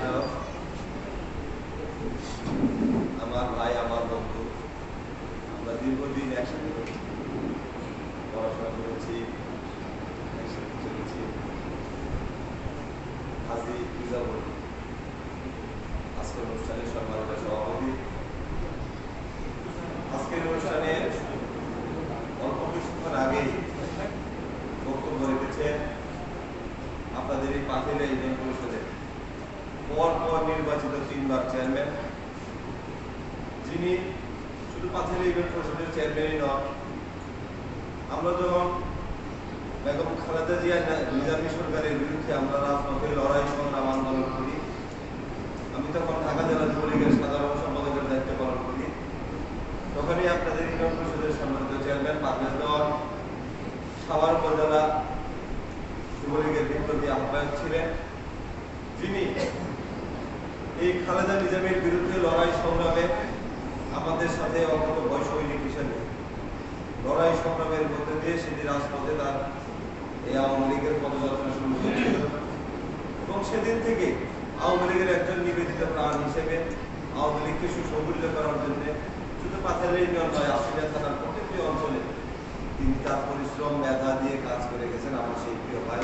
আয়োজক, আমার ভাই, আমার বন্ধু, আমরা দীর্ঘদিন একসাথে পড়াশোনা করেছি, একসাথে চলেছি। হাজি ইজাবুল আজকের অনুষ্ঠানের সম্মানিত সভাপতি। আজকের অনুষ্ঠানে অল্প কিছুক্ষণ আগেই বক্তব্য রেখেছেন আপনাদের এই পাথেলা ইউনিয়ন পরিষদের পরপর নির্বাচিত 3 বার চেয়ারম্যান, যিনি শুধু পাথেলা ইউনিয়ন পরিষদের চেয়ারম্যানই নন, আমরা যখন বেগম খালেদা জিয়া নিজামী সরকারের বিরুদ্ধে আমরা রাজপথে লড়াই সংগ্রাম আন্দোলন করি, আমি তখন ঢাকা জেলা যুবলীগের সাধারণ সম্পাদকের দায়িত্ব পালন করি। তখনই আপনাদের ইউনিয়ন পরিষদের সম্মানিত চেয়ারম্যান পারভেজ দেওয়ান সাভার উপজেলা যুবলীগের বিপ্লবী আহ্বায়ক ছিলেন, যিনি এই খালেদা নিজামীর বিরুদ্ধে লড়াই সংগ্রামে আমাদের সাথে অন্তত বৈষয়িক হিসেবে লড়াই সংগ্রামের মধ্যে দিয়ে সেদিন রাজপথে তার এই আওয়ামী লীগের পদযাত্রা শুরু হয়েছিল এবং সেদিন থেকে আওয়ামী লীগের একজন নিবেদিত প্রাণ হিসেবে আওয়ামী লীগকে সুসংগঠিত করার জন্য শুধু পাথেলা ইউনিয়ন নয়, আশুলিয়া থানার প্রত্যেকটি অঞ্চলে তিনি তার পরিশ্রম মেধা দিয়ে কাজ করে গেছেন। আমার সেই প্রিয় ভাই,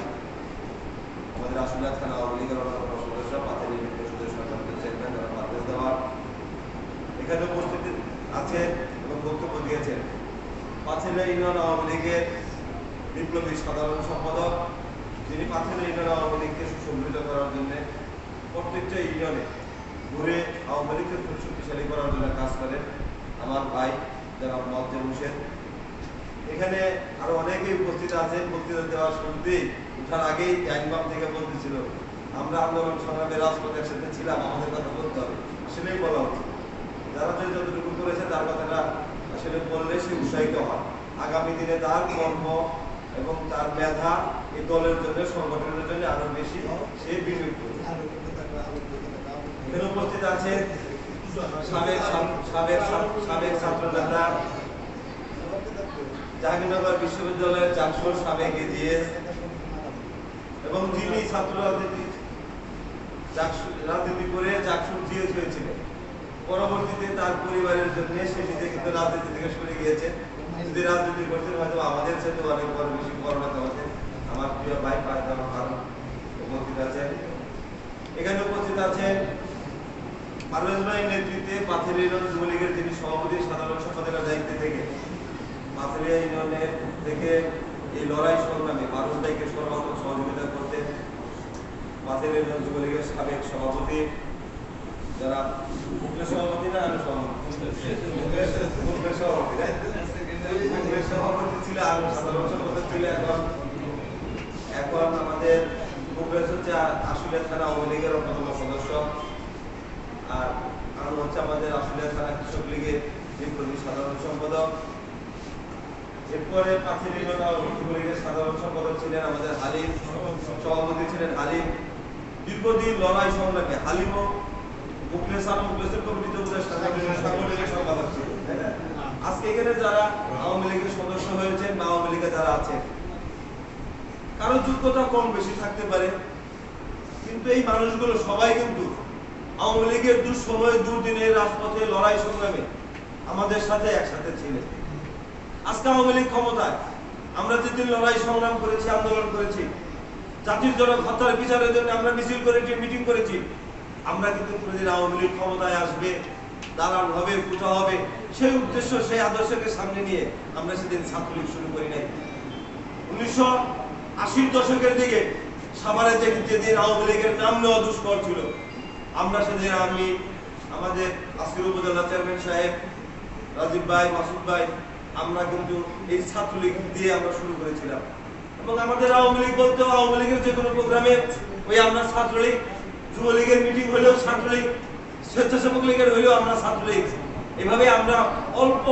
আমাদের আশুলিয়া থানা আওয়ামী লীগের অন্যতম সদস্য, পাথেলা ইউনিয়ন পরিষদের সম্মানিত চেয়ারম্যান যারা পারভেজ দেওয়ান এখানে উপস্থিত আছেন এবং বক্তব্য দিয়েছেন। পাথেলা ইউনিয়ন আওয়ামী লীগের বিপ্লবী সাধারণ সম্পাদক, যিনি পাথেলা ইউনিয়ন আওয়ামী লীগকে সুসংগঠিত করার জন্য প্রত্যেকটা ইউনিয়নে ঘুরে আওয়ামী লীগকে খুব শক্তিশালী করার জন্য কাজ করেন, আমার ভাই যারা মঞ্চে বসেন। এখানে আরো অনেকেই উপস্থিত আছেন। বক্তৃতা দেওয়ার শুরুতেই উঠার আগেই আইনবাম থেকে বলতেছিল আমরা আন্দোলন সংগ্রামে রাজপথে একসাথে ছিলাম, আমাদের কথা বলতে হবে, আসলেই বলা উচিত। যারা যতটুকু করেছে তার কথাটা আসলে বললে সে উৎসাহিত হয়। আগামী দিনে তার কর্ম এবং তার মেধা এই দলের জন্য, সংগঠনের জন্য আরো বেশি সে বিনিয়োগ করবে। এখানে উপস্থিত আছে সাবেক ছাত্র নেতা, জাহাঙ্গীরনগর বিশ্ববিদ্যালয়ের জাকসুর সাবেক এজিএস এবং যিনি ছাত্র রাজনীতি করে জাকসুর জিএস হয়েছিলেন। পরবর্তীতে তার পরিবারের জন্য সে নিজে কিন্তু রাজনীতি থেকে সরে গিয়েছে। যদি রাজনীতি করতেন হয়তো আমাদের সাথে অনেক বড় বেশি করোনাতে হতেন। আমার প্রিয় ভাই উপস্থিত আছেন। এখানে উপস্থিত আছেন পারভেজ ভাইয়ের নেতৃত্বে পাথেলা ইউনিয়ন যুবলীগের যিনি সভাপতি সাধারণ সম্পাদকের দায়িত্বে থেকে পাথেলা ইউনিয়নের থেকে এই লড়াই সংগ্রামে পারভেজ ভাইকে সর্বাত্মক সহযোগিতা করতে পাথেলা ইউনিয়ন যুবলীগের সাবেক সভাপতি, যারা মুখের সভাপতি না আরো সভাপতি ছিল, আরো সাধারণ সম্পাদক ছিল, এখন আমাদের মুখেশ হচ্ছে আশুলিয়া থানা আওয়ামী লীগের অন্যতম সদস্য, আর আরো হচ্ছে আমাদের আশুলিয়া থানা কৃষক লীগের বিপ্লবী সাধারণ সম্পাদক। এরপরে পাথেলা ইউনিয়ন যুবলীগের সাধারণ সম্পাদক ছিলেন আমাদের হালিম, সভাপতি ছিলেন হালিম। দীর্ঘদিন লড়াই সংগ্রামে হালিমও মুখলেসের কমিটিতে সাংগঠনিক সম্পাদক ছিল। আজকে এখানে যারা আওয়ামী লীগের সদস্য হয়েছেন বা আওয়ামী লীগে যারা আছেন, কারো যোগ্যতা কম বেশি থাকতে পারে, কিন্তু এই মানুষগুলো সবাই কিন্তু আওয়ামী লীগের দুঃসময় দুর্দিনের রাজপথে লড়াই সংগ্রামে আমাদের সাথে একসাথে ছিলেন। আজকে আওয়ামী লীগ ক্ষমতায়, আমরা যেদিন লড়াই সংগ্রাম করেছি, আন্দোলন করেছি, জাতির জনক হত্যার বিচারের জন্য আমরা মিছিল করেছি, মিটিং করেছি, আমরা কিন্তু কোনোদিন আওয়ামী লীগ ক্ষমতায় আসবে, দালাল হবে, ফুটা হবে, সেই উদ্দেশ্য সেই আদর্শকে সামনে নিয়ে আমরা সেদিন ছাত্রলীগ শুরু করি নাই। 1980-র দশকের দিকে সাভারে যেদিন আওয়ামী লীগের নাম নেওয়া দুষ্কর ছিল, আমরা সেদিন আমি আমাদের আজকের উপজেলা চেয়ারম্যান সাহেব রাজীব ভাই, মাসুদ ভাই, আমরা কিন্তু এই ছাত্রলীগ দিয়ে আমরা শুরু করেছিলাম। এবং আমাদের আওয়ামী লীগ বলতে আওয়ামী লীগের যে কোনো প্রোগ্রামে ওই আমরা ছাত্রলীগ, যুবলীগের মিটিং হলেও ছাত্রলীগ, স্বেচ্ছাসেবক লীগের হলেও আমরা ছাত্রলীগ, এভাবে আমরা অল্প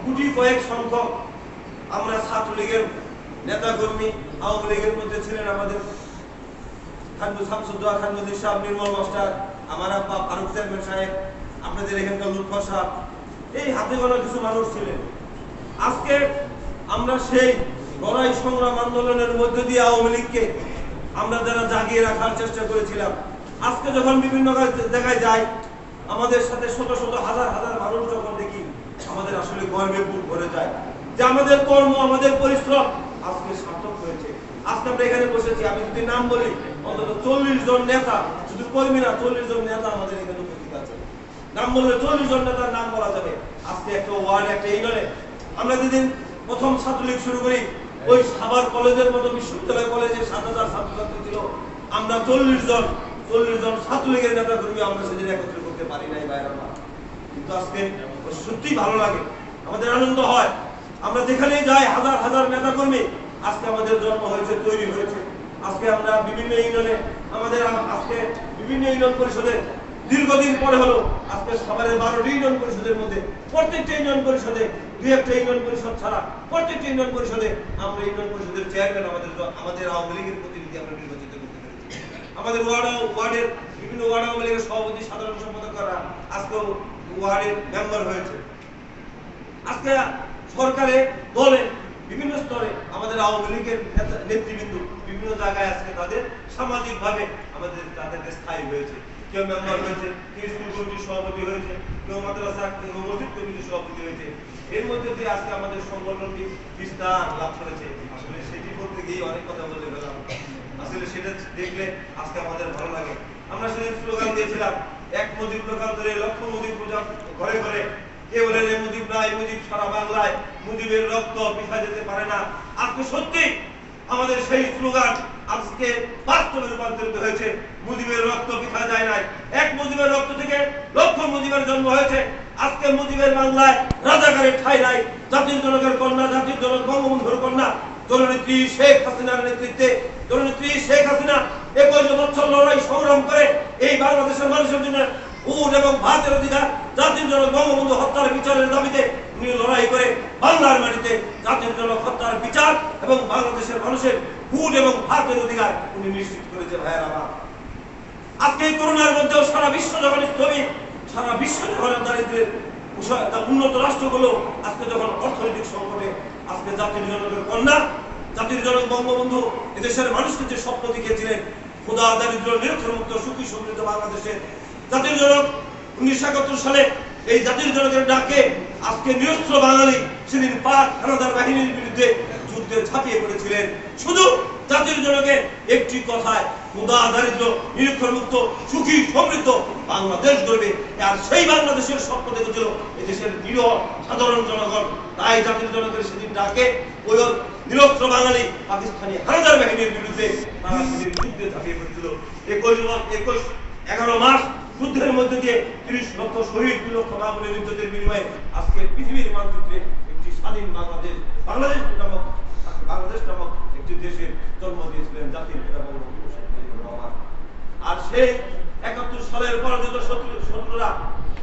গুটি কয়েক সংখ্যক আমরা ছাত্রলীগের নেতা কর্মী। আওয়ামী লীগের মধ্যে ছিলেন আমাদের খানবু শামসুদ্দোহা, খানবুদ্দিন সাহেব, নির্মল মাস্টার, আমার আব্বা ফারুক চেয়ারম্যান সাহেব, আপনাদের এখানকার লুৎফর সাহেব, এই হাতে গোনা কিছু মানুষ ছিলেন। আজকে আমরা সেই লড়াই সংগ্রাম আন্দোলনের মধ্যে দিয়ে আওয়ামী লীগকে আমরা যারা জাগিয়ে রাখার চেষ্টা করেছিলাম, আজকে যখন বিভিন্ন জায়গায় যাই, আমাদের সাথে শত শত হাজার হাজার মানুষ যখন দেখি, আমাদের আসলে গর্বে বুক ভরে যায় যে আমাদের কর্ম, আমাদের পরিশ্রম আজকে সার্থক হয়েছে। আজকে আমরা এখানে বসেছি, আমি যদি নাম বলি অন্তত 40 জন নেতা, শুধু কর্মী না, 40 জন নেতা আমাদের এখানে উপস্থিত আছে। নাম বললে 40 জন নেতার নাম বলা যাবে। আজকে একটা ওয়ার্ড, একটা ইউনিয়নে আমরা যেদিন প্রথম ছাত্রলীগ শুরু করি, ওই সাভার কলেজের মতো বিশ্ববিদ্যালয় কলেজে 7,000 ছাত্রছাত্রী ছিল। আমরা 40 জন ছাত্রলীগের নেতা কর্মী আমরা সেদিন একত্র করতে পারি নাই ভাইরা। কিন্তু আজকে সত্যি ভালো লাগে, আমাদের আনন্দ হয়। আমরা যেখানেই যাই হাজার হাজার নেতা কর্মী আজকে আমাদের জন্ম হয়েছে, তৈরি হয়েছে। আজকে আমরা বিভিন্ন ইউনিয়নে, আজকে বিভিন্ন ইউনিয়ন পরিষদে দীর্ঘদিন পরে হলো আজকে সাভারের 12টি ইউনিয়ন পরিষদের মধ্যে প্রত্যেকটা ইউনিয়ন পরিষদে, দুই একটা ইউনিয়ন পরিষদ ছাড়া প্রত্যেকটা ইউনিয়ন পরিষদে আমরা ইউনিয়ন পরিষদের চেয়ারম্যান, আমাদের আওয়ামী লীগের প্রতিনিধি আমরা নির্বাচিত করতে পেরেছি। আমাদের ওয়ার্ডের বিভিন্ন ওয়ার্ড আওয়ামী লীগের সভাপতি, সাধারণ সম্পাদকরা আজকে ওয়ার্ডের মেম্বার হয়েছে। আজকে সরকারে, দলে, বিভিন্ন স্তরে আমাদের আওয়ামী লীগের নেতৃবৃন্দ বিভিন্ন জায়গায় আজকে তাদের সামাজিক ভাবে তাদেরকে স্থায়ী হয়েছে। কেউ মেম্বার হয়েছে, কেউ স্কুল কমিটির সভাপতি হয়েছে, কেউ মাদ্রাসা মসজিদ কমিটির সভাপতি হয়েছে। এর মধ্যে দিয়ে আজকে আমাদের সংগঠনটি বিস্তার লাভ করেছে। আসলে সেটি করতে গিয়ে অনেক কথা বলে গেলাম, আসলে সেটা দেখলে আজকে আমাদের ভালো লাগে। আমরা সেদিন স্লোগান দিয়েছিলাম, এক মুজিব লোকাল ধরে লক্ষ মুজিব পূজা ঘরে ঘরে, কে বলেন এই মুজিব নাই, মুজিব সারা বাংলায়, মুজিবের রক্ত পিছা যেতে পারে না। আজকে সত্যি আমাদের সেই স্লোগান আজকে বাস্তবে রূপান্তরিত হয়েছে। মুজিবের রক্ত পিছা যায় নাই, এক মুজিবের রক্ত থেকে লক্ষ মুজিবের জন্ম হয়েছে। আজকে মুজিবের বাংলায় রাজাকারের ঠাঁই নাই। জাতির জনকের কন্যা, জাতির জনক বঙ্গবন্ধুর কন্যা জননেত্রী শেখ হাসিনার নেতৃত্বে, জননেত্রী শেখ হাসিনা 21 বছর লড়াই সংগ্রাম করে এই বাংলাদেশের মানুষের জন্য ভোট এবং ভাতের অধিকার, জাতির জনক বঙ্গবন্ধু হত্যার বিচারের দাবিতে উনি লড়াই করে বাংলার মাটিতে জাতির জনক হত্যার বিচার এবং বাংলাদেশের মানুষের ভোট এবং ভাতের অধিকার উনি নিশ্চিত করেছে। ভাইয়ের আমার, আজকে এই করোনার মধ্যেও সারা বিশ্ব যখন স্থবির, সারা বিশ্ব যখন দারিদ্রের উন্নত রাষ্ট্রগুলো আজকে যখন অর্থনৈতিক সংকটে, আজকে জাতির জনকের কন্যা, জাতির জনক বঙ্গবন্ধু এদেশের মানুষকে যে স্বপ্ন দেখিয়েছিলেন ক্ষুধা, দারিদ্র, নিরক্ষরমুক্ত, সুখী সমৃদ্ধ বাংলাদেশের জাতির জনক 1971 সালে এই জাতির জনকের ডাকে আজকে নিরস্ত্র বাঙালি সেদিন পাক হানাদার বাহিনীর বিরুদ্ধে যুদ্ধে ঝাঁপিয়ে পড়েছিলেন। শুধু জাতির জনকের একটি কথায়, ক্ষুধা, দারিদ্র, নিরক্ষরমুক্ত, সুখী সমৃদ্ধ বাংলাদেশ গড়বে। আর সেই বাংলাদেশের স্বপ্ন দেখেছিল এদেশের নিরীহ সাধারণ জনগণ। তাই জাতির জনকের সেদিন ডাকে ওই নিরস্ত্র বাঙালি পাকিস্তানি হানাদার বাহিনীর বিরুদ্ধে তারা সেদিন যুদ্ধে ঝাঁপিয়ে পড়েছিল। 11 মাস যুদ্ধের মধ্যে দিয়ে 30 লক্ষ শহীদ, 2 লক্ষ মামুনের ইজ্জতের বিনিময়ে আজকে পৃথিবীর মানচিত্রে একটি স্বাধীন বাংলাদেশ নামক একটি দেশের জন্ম দিয়েছিলেন জাতির পিতা বঙ্গবন্ধু শেখ মুজিবুর রহমান। আর সেই 71 সালের পরাজিত শত্রুরা,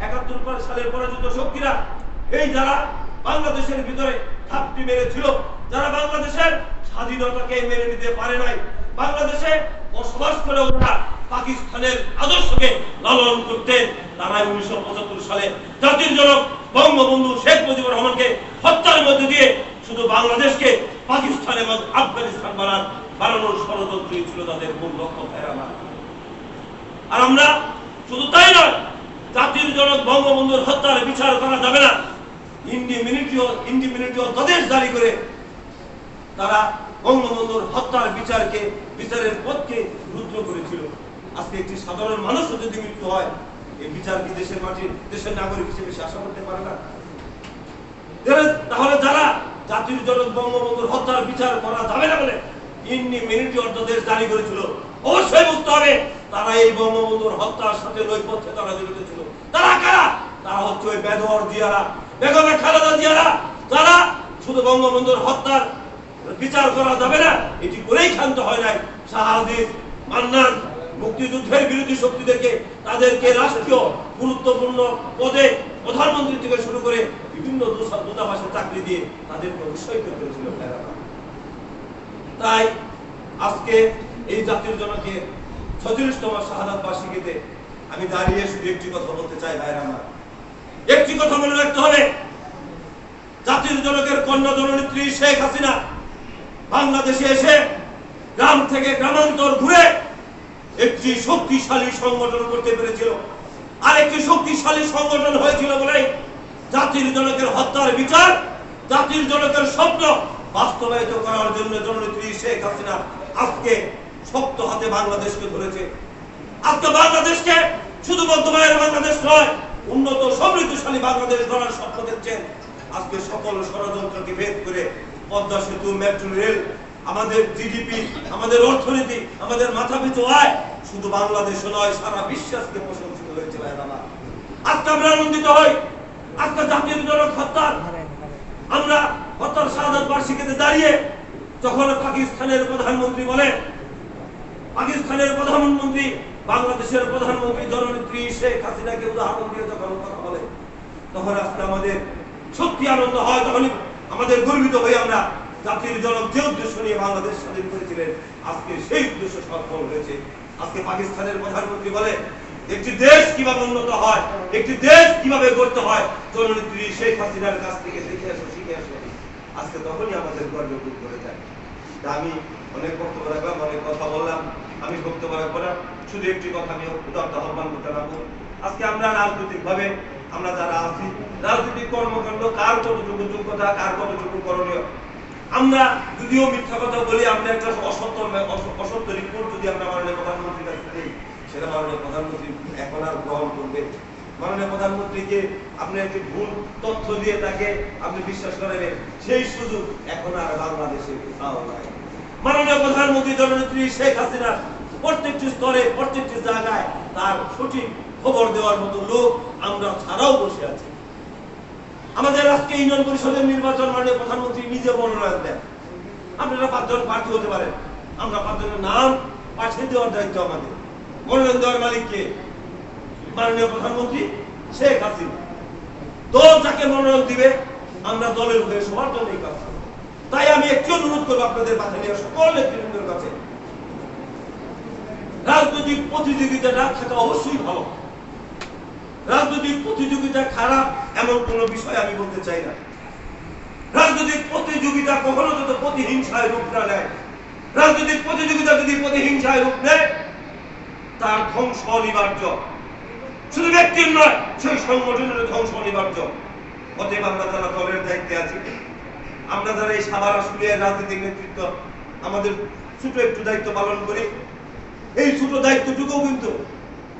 71 সালের পরাজিত শক্তিরা, এই যারা বাংলাদেশের ভিতরে ঘাপটি মেরেছিল, যারা বাংলাদেশের স্বাধীনতাকে মেনে নিতে পারে নাই, বাংলাদেশে বসবাস করে ওরা পাকিস্তানের আদর্শকে লালন করতেন, তারা 1975 সালে জাতির জনক বঙ্গবন্ধু শেখ মুজিবুর রহমানকে হত্যার মধ্যে দিয়ে শুধু বাংলাদেশকে পাকিস্তান এবং আফগানিস্তান বানানোর ষড়যন্ত্রই ছিল তাদের মূল লক্ষ্য। আর আমরা শুধু তাই নয়, জাতির জনক বঙ্গবন্ধুর হত্যার বিচার করা যাবে না, ইন্ডিপেন্ডেন্ট অধ্যাদেশ জারি করে তারা বঙ্গবন্ধুর হত্যার বিচারের পথকে রুদ্ধ করেছিল। আজকে একটি সাধারণ মানুষও যদি মৃত্যু হয়, এই বিচার কি দেশের মাটির দেশের নাগরিক হিসেবে সে আশা করতে পারে না? তাহলে যারা জাতির জনক বঙ্গবন্ধুর হত্যার বিচার করা যাবে না বলে ইন্ডিপেন্ডেন্ট অধ্যাদেশ জারি করেছিল, অবশ্যই বুঝতে হবে তারা এই বঙ্গবন্ধুর হত্যার সাথে নৈপথ্যে তারা জড়িত ছিল। তারা কারা? তারা হচ্ছে ওই বেদর জিয়ারা, বেগম খালেদা জিয়ারা, যারা শুধু বঙ্গবন্ধুর হত্যার বিচার করা যাবে না এটি করেই ক্ষান্ত হয় নাই। শাহাদিস, মান্নান, মুক্তিযুদ্ধের বিরোধী শক্তিদেরকে তাদেরকে রাষ্ট্রীয় গুরুত্বপূর্ণ পদে প্রধানমন্ত্রী থেকে শুরু করে বিভিন্ন দূতাবাসে চাকরি দিয়ে তাদেরকে উৎসাহিত করেছিল। তাই আজকে এই জাতির জনকের 36তম শাহাদাত বার্ষিকীতে আমি দাঁড়িয়ে শুধু একটি কথা বলতে চাই ভাইরা আমার, একটি কথা মনে রাখতে হবে, জাতির জনকের কন্যা জননেত্রী শেখ হাসিনা বাংলাদেশে এসে গ্রাম থেকে গ্রামান্তর ঘুরে একটি শক্তিশালী সংগঠন করতে পেরেছিল। আর একটি শক্তিশালী সংগঠন হয়েছিল বলেই জাতির জনকের হত্যার বিচার, জাতির জনকের স্বপ্ন বাস্তবায়িত করার জন্য জননেত্রী শেখ হাসিনা আজকে শক্ত হাতে বাংলাদেশকে ধরেছে। আজকে বাংলাদেশকে শুধু বর্তমানের বাংলাদেশ নয়, উন্নত সমৃদ্ধশালী বাংলাদেশ গড়ার স্বপ্ন দেখছেন। আজকে সকল ষড়যন্ত্রকে ভেদ করে পদ্মা সেতু, মেট্রো রেল, আমাদের জিডিপি, আমাদের অর্থনীতি, আমাদের মাথাপিছু আয় শুধু বাংলাদেশ নয়, সারা বিশ্বে প্রশংসিত হয়েছে। আজকে আমরা আনন্দিত হই। আজকে জাতির জনক হত্যার আমরা হত্যার শাহাদাত বার্ষিকীতে দাঁড়িয়ে যখন পাকিস্তানের প্রধানমন্ত্রী বলেন, পাকিস্তানের প্রধানমন্ত্রী বাংলাদেশের প্রধানমন্ত্রী জননেত্রী শেখ হাসিনাকে উদাহরণ দিয়ে যখন কথা বলে, তখন আজকে আমাদের সত্যি আনন্দ হয়। তখন আমাদের গর্বিত হই আমরা। জাতির জনক যে উদ্দেশ্য নিয়ে বাংলাদেশ স্বাধীন করেছিলেন, আজকে সেই উদ্দেশ্য সফল হয়েছে। আজকে পাকিস্তানের প্রধানমন্ত্রী বলে একটি দেশ কিভাবে উন্নত হয়, একটি দেশ কিভাবে গড়তে হয়, জননেত্রী শেখ হাসিনার কাছ থেকে দেখে আসো, শিখে আসো। আজকে তখনই আমাদের গর্ব বোধ করে যায়। আমি অনেক বক্তব্য রাখলাম, অনেক কথা বললাম। আমি বক্তব্য রাখবো না, শুধু একটি কথা আমি উদাত্ত আহ্বান করতে রাখবো। আজকে আমরা রাজনৈতিক ভাবে আমরা যারা আছি, রাজনৈতিক কর্মকাণ্ড কার কতটুকু যোগ্যতা, কার কতটুকু করণীয়, আমরা যদিও মিথ্যা কথা বলি, আমরা একটা অসত্য রিপোর্ট যদি আমরা মাননীয় প্রধানমন্ত্রীর কাছে দিই, সেটা মাননীয় প্রধানমন্ত্রী এখন আর গ্রহণ করবে। মাননীয় প্রধানমন্ত্রীকে আপনি একটি ভুল তথ্য দিয়ে তাকে আপনি বিশ্বাস করাবেন, সেই সুযোগ এখন আর বাংলাদেশে কোথাও নাই। মাননীয় প্রধানমন্ত্রী জননেত্রী শেখ হাসিনা প্রত্যেকটি স্তরে, প্রত্যেকটি জায়গায় তার সঠিক খবর দেওয়ার মতো লোক আমরা ছাড়াও বসে আছি। আমাদের আজকে ইউনিয়ন পরিষদের নির্বাচন মাননীয় প্রধানমন্ত্রী নিজে মনোনয়ন দেন। আপনারা 5 জন প্রার্থী হতে পারেন, আমরা 5 জনের নাম পাঠিয়ে দেওয়ার দায়িত্ব আমাদের। মনোনয়ন দেওয়ার মালিক কে? মাননীয় প্রধানমন্ত্রী শেখ হাসিনা। দল যাকে মনোনয়ন দিবে আমরা দলের হয়ে সবার জন্য কাজ করব। তাই আমি একটু অনুরোধ করবো আপনাদের বাছাইয়া সকল নেতৃবৃন্দের কাছে, রাজনৈতিক প্রতিযোগিতাটা থাকা অবশ্যই ভালো। রাজনৈতিক প্রতিযোগিতা খারাপ এমন কোন বিষয় আমি বলতে চাই না। রাজনৈতিক প্রতিযোগিতা কখনো যত প্রতিহিংসায় রূপ না নেয়, রাজনৈতিক প্রতিযোগিতা যদি প্রতিহিংসায় রূপ নেয়, তার ধ্বংস অনিবার্য। শুধু ব্যক্তির নয়, সেই সংগঠনের ধ্বংস অনিবার্য। অতএব আমরা যারা দলের দায়িত্বে আছি, আমরা যারা এই সাভার আসুলিয়ার রাজনৈতিক নেতৃত্ব, আমাদের ছোট একটু দায়িত্ব পালন করি। এই ছোট দায়িত্বটুকু কিন্তু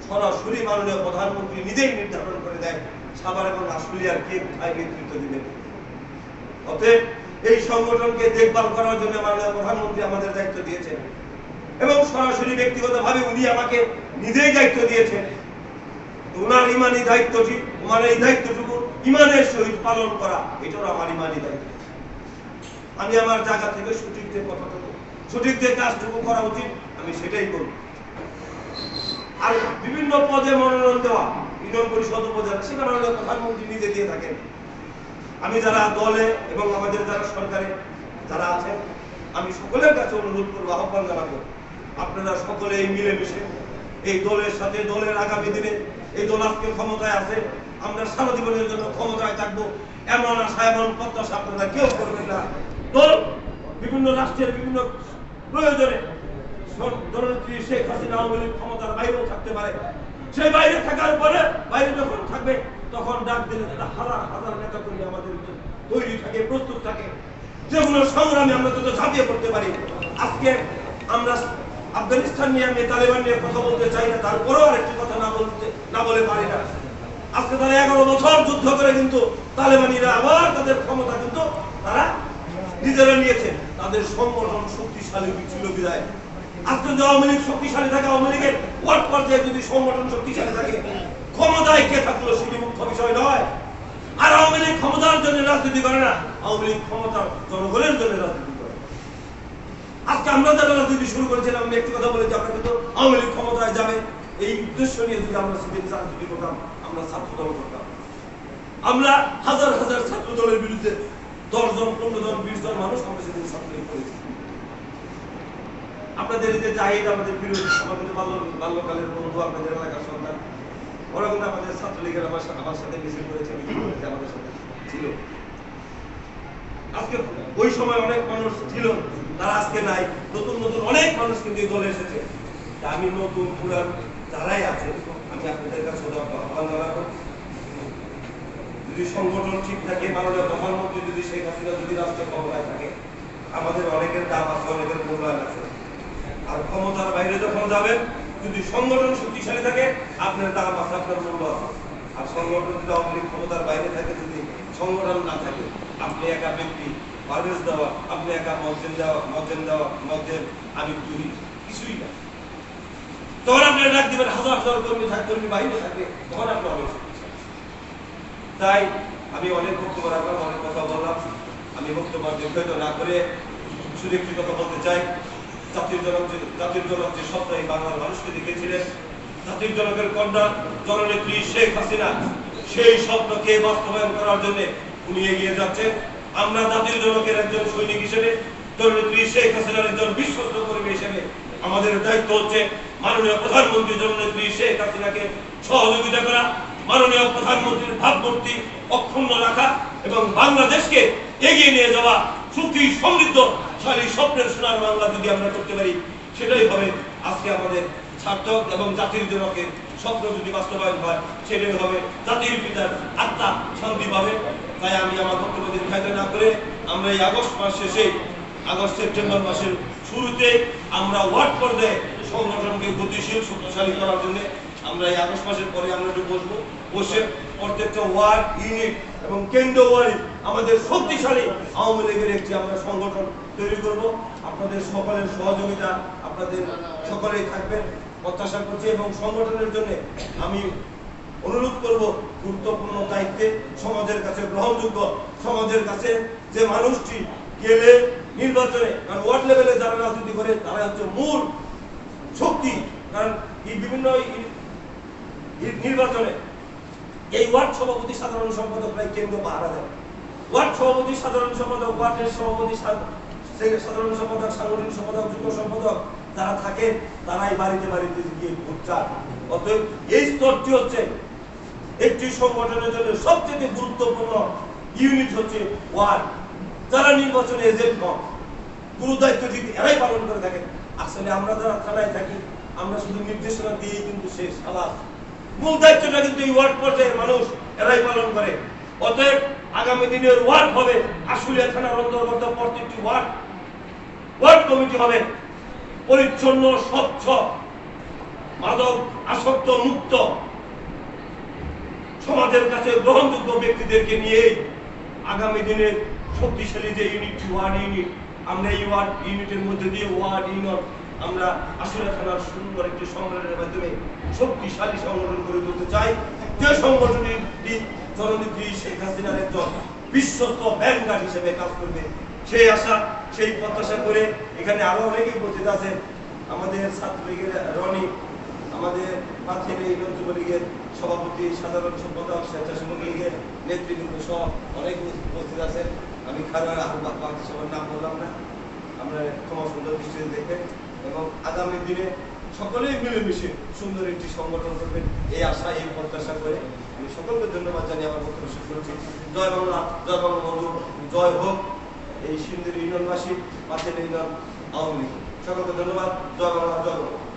সরাসরি মাননীয় প্রধানমন্ত্রী নিজেই নির্ধারণ করে দেয় সাভার এবং আশুলিয়ার কে কোথায় নেতৃত্ব দিবেন। অতএব এই সংগঠনকে দেখভাল করার জন্য মাননীয় প্রধানমন্ত্রী আমাদের দায়িত্ব দিয়েছেন এবং সরাসরি ব্যক্তিগতভাবে উনি আমাকে নিজেই দায়িত্ব দিয়েছেন। ওনার ইমানি দায়িত্বটি, ওনার এই দায়িত্বটুকু ইমানের সহিত পালন করা, এটাও আমার ইমানি দায়িত্ব। আমি আমার জায়গা থেকে সঠিক যে কথাটুকু, সঠিক যে কাজটুকু করা উচিত, আমি সেটাই করব। আর বিভিন্ন পদে মনোনয়ন দেওয়া, ইউনিয়ন পরিষদ উপজেলা, সেটা মাননীয় প্রধানমন্ত্রী নিজে দিয়ে থাকেন। আমি যারা দলে এবং আমাদের যারা সরকারে যারা আছেন, আমি সকলের কাছে অনুরোধ করবো, আহ্বান জানাবো, আপনারা সকলে এই মিলেমিশে এই দলের সাথে, দলের আগামী দিনে, এই দল আজকে ক্ষমতায় আছে, আমরা সারা জীবনের জন্য ক্ষমতায় থাকবো এমন আশা, এমন প্রত্যাশা আপনারা কেউ করবেন না। দল বিভিন্ন রাষ্ট্রের বিভিন্ন প্রয়োজনে জননেত্রী শেখ হাসিনা আওয়ামী লীগ ক্ষমতার বাইরেও থাকতে পারে। সেই বাইরে থাকার পরে, বাইরে যখন থাকবে তখন ডাক দিলে তারা হাজার হাজার নেতা কর্মী আমাদের তৈরি থাকে, প্রস্তুত থাকে, যেগুলো সংগ্রামে আমরা যত ঝাঁপিয়ে পড়তে পারি। আজকে আমরা আফগানিস্তান নিয়ে, আমি তালেবান নিয়ে কথা বলতে চাই না, তারপরেও আরেকটি কথা না বলে পারি না। আজকে তারা 11 বছর যুদ্ধ করে কিন্তু তালেবানিরা আবার তাদের ক্ষমতা কিন্তু তারা নিজেরা নিয়েছে। তাদের সংগঠন শক্তিশালী ছিল বিদায়। আজকে যদি আওয়ামী লীগ শক্তিশালী থাকে, আওয়ামী লীগের ওয়ার্ড পর্যায়ে যদি সংগঠন শক্তিশালী থাকে, ক্ষমতায় কে থাকলো সেটি মুখ্য বিষয় নয়। আর আওয়ামী লীগ ক্ষমতার জন্য রাজনীতি করে না, আওয়ামী লীগ ক্ষমতার জনগণের জন্য রাজনীতি করে। আজকে আমরা যারা রাজনীতি শুরু করেছিলাম, আমি একটি কথা বলেছি, আমরা কিন্তু আওয়ামী লীগ ক্ষমতায় যাবে এই উদ্দেশ্য নিয়ে যদি আমরা সেদিন রাজনীতি করতাম, আমরা ছাত্র দল করতাম। আমরা হাজার হাজার ছাত্র দলের বিরুদ্ধে 10 জন, 15 জন, 20 জন মানুষ আমরা সেদিন ছাত্রলীগ করেছি। আপনাদের যে জাহিদ, আমাদের প্রিয়, আমাদের বাল্যকালের বন্ধু, আপনাদের এলাকার সন্তান, ওরা কিন্তু আমাদের ছাত্রলীগের আমার সাথে মিছিল করেছে, আমাদের সাথে ছিল। আজকে ওই সময় অনেক মানুষ ছিল, তারা আজকে নাই। নতুন নতুন অনেক মানুষ কিন্তু এই দলে এসেছে। আমি নতুন পুরান যারাই আছে আমি আপনাদের কাছে আহ্বান জানাবো, যদি সংগঠন ঠিক থাকে, মাননীয় প্রধানমন্ত্রী যদি শেখ হাসিনা যদি রাষ্ট্র ক্ষমতায় থাকে, আমাদের অনেকের দাম আছে, অনেকের মূল্যায়ন আছে। আর ক্ষমতার বাইরে যখন যাবেন, যদি সংগঠন শক্তিশালী থাকে, আপনার দাম আছে, আপনার মূল্য আছে। আর সংগঠন যদি আওয়ামী ক্ষমতার বাইরে থাকে, যদি সংগঠন না থাকে, আপনি একা ব্যক্তি পারভেজ দেওয়া, আপনি একা মজ্জেন আমি তুই কিছুই না। তখন আপনি ডাক দিবেন, হাজার হাজার কর্মী বাইরে থাকবে, তখন আপনি অনেক শক্তিশালী। তাই আমি অনেক বক্তব্য রাখলাম, অনেক কথা বললাম। আমি বক্তব্য দীর্ঘায়িত না করে শুধু একটি কথা বলতে চাই। জাতির জনক যে স্বপ্নই বাংলার মানুষকে দেখেছিলেন, জাতির জনকের কন্যা জননেত্রী শেখ হাসিনা সেই স্বপ্নকে বাস্তবায়ন করার জন্য উনি এগিয়ে যাচ্ছেন। আমরা জাতির জনকের একজন সৈনিক হিসেবে, জননেত্রী শেখ হাসিনার একজন বিশ্বস্ত কর্মী হিসেবে আমাদের দায়িত্ব হচ্ছে মাননীয় প্রধানমন্ত্রী জননেত্রী শেখ হাসিনাকে সহযোগিতা করা, মাননীয় প্রধানমন্ত্রীর ভাবমূর্তি অক্ষুণ্ণ রাখা এবং বাংলাদেশকে এগিয়ে নিয়ে যাওয়া সুখী সমৃদ্ধশালী স্বপ্নের সোনার বাংলা যদি আমরা করতে পারি, সেটাই হবে আজকে আমাদের সার্থক। এবং জাতির জনকের স্বপ্ন যদি বাস্তবায়ন হয়, সেটাই হবে জাতির পিতার আত্মা শান্তি পাবে। তাই আমি আমার বক্তব্য দীর্ঘায়িত না করে আমরা এই আগস্ট মাস শেষে, আগস্ট সেপ্টেম্বর মাসের শুরুতে আমরা ওয়ার্ড পর্যায়ে সংগঠনকে গতিশীল শক্তিশালী করার জন্য আমরা এই আগস্ট মাসের পরে আমরা একটু বসবো, বসে প্রত্যেকটা ওয়ার্ড ইউনিট এবং কেন্দ্র ওয়ার্ডে আমাদের শক্তিশালী আওয়ামী লীগের একটি আমরা সংগঠন তৈরি করব। আপনাদের সকলের সহযোগিতা আপনাদের সকলেই থাকবেন প্রত্যাশা করছি। এবং সংগঠনের জন্য আমি অনুরোধ করব, গুরুত্বপূর্ণ দায়িত্বে সমাজের কাছে গ্রহণযোগ্য, সমাজের কাছে যে মানুষটি গেলে নির্বাচনে, কারণ ওয়ার্ড লেভেলে যারা রাজনীতি করে তারা হচ্ছে মূল শক্তি। কারণ এই বিভিন্ন নির্বাচনে এই ওয়ার্ড সভাপতি সাধারণ সম্পাদক প্রায় কেন্দ্র পাহারা দেয়। ওয়ার্ড সভাপতি সাধারণ সম্পাদক, ওয়ার্ডের সভাপতি সাধারণ সম্পাদক, সাংগঠনিক সম্পাদক, যুগ্ম সম্পাদক যারা থাকে তারাই বাড়িতে বাড়িতে গিয়ে ভোট চান। অতএব এই স্তরটি হচ্ছে একটি সংগঠনের জন্য সবচেয়ে গুরুত্বপূর্ণ ইউনিট হচ্ছে ওয়ার্ড। যারা নির্বাচনে এজেন্ট হন, গুরু দায়িত্ব যদি এরাই পালন করে থাকেন। আসলে আমরা যারা থানায় থাকি, আমরা শুধু নির্দেশনা দিয়েই কিন্তু শেষ, খালাস। মূল দায়িত্বটা কিন্তু এই ওয়ার্ড পর্যায়ের মানুষ এরাই পালন করে। অতএব আগামী দিনের ওয়ার্ড হবে আশুলিয়া থানার অন্তর্গত প্রত্যেকটি ওয়ার্ড কমিটি হবে পরিচ্ছন্ন, স্বচ্ছ, মাদক আসক্ত মুক্ত, সমাজের কাছে গ্রহণযোগ্য ব্যক্তিদেরকে নিয়েই আগামী দিনের শক্তিশালী যে ইউনিট, ওয়ার্ড ইউনিট, আমরা এই ওয়ার্ড ইউনিটের মধ্যে দিয়ে ওয়ার্ড ইউনিট আমরা আশুলিয়া থানার সুন্দর একটি সংগঠনের মাধ্যমে শক্তিশালী সংগঠন করে তুলতে চাই, যে সংগঠনটি জননেত্রী শেখ হাসিনার একজন বিশ্বস্ত ব্যাংকার হিসেবে কাজ করবে। সেই আশা, সেই প্রত্যাশা করে এখানে আরো অনেকেই উপস্থিত আছেন। আমাদের ছাত্রলীগের রনি, আমাদের প্রার্থী যুবলীগের সভাপতি, সাধারণ সম্পাদক, স্বেচ্ছাসেবক লীগের নেতৃবৃন্দ সহ অনেক উপস্থিত আছেন। আমি খারাপ সবার নাম বললাম না, আমরা ক্ষমা সুন্দর দৃষ্টিতে দেখবেন এবং আগামী দিনে সকলেই মিলেমিশে সুন্দর একটি সংগঠন করবেন, এই আশা, এই প্রত্যাশা করে আমি সকলকে ধন্যবাদ জানিয়ে আমার বক্তব্য শেষ করেছি। জয় বাংলা, জয় বঙ্গবন্ধু, জয় হোক এই সিন্ধুর ইউনিয়নবাসী, পাঁচের ইউনিয়ন আওয়ামী লীগ। সকলকে ধন্যবাদ। জয় বাংলা, জয় বঙ্গবন্ধু।